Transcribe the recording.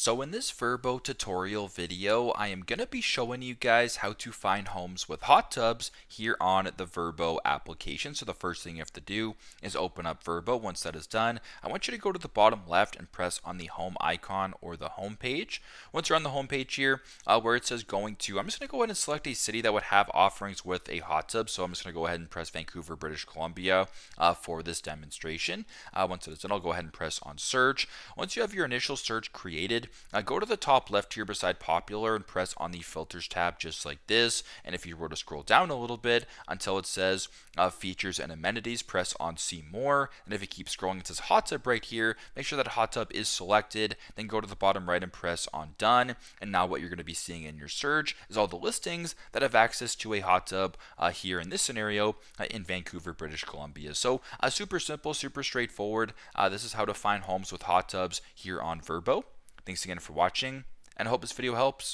So in this Vrbo tutorial video, I am going to be showing you guys how to find homes with hot tubs here on the Vrbo application. So the first thing you have to do is open up Vrbo. Once that is done, I want you to go to the bottom left and press on the home icon or the home page. Once you're on the home page here, where it says going to, I'm just going to go ahead and select a city that would have offerings with a hot tub. So I'm just going to go ahead and press Vancouver, British Columbia for this demonstration. Once it is done, I'll go ahead and press on search. Once you have your initial search created, go to the top left here beside popular and press on the filters tab just like this. And if you were to scroll down a little bit until it says features and amenities, press on see more. And if you keep scrolling, it says hot tub right here. Make sure that hot tub is selected. Then go to the bottom right and press on done. And now what you're going to be seeing in your search is all the listings that have access to a hot tub here in this scenario in Vancouver, British Columbia. So super simple, super straightforward. This is how to find homes with hot tubs here on Vrbo. Thanks again for watching, and I hope this video helps.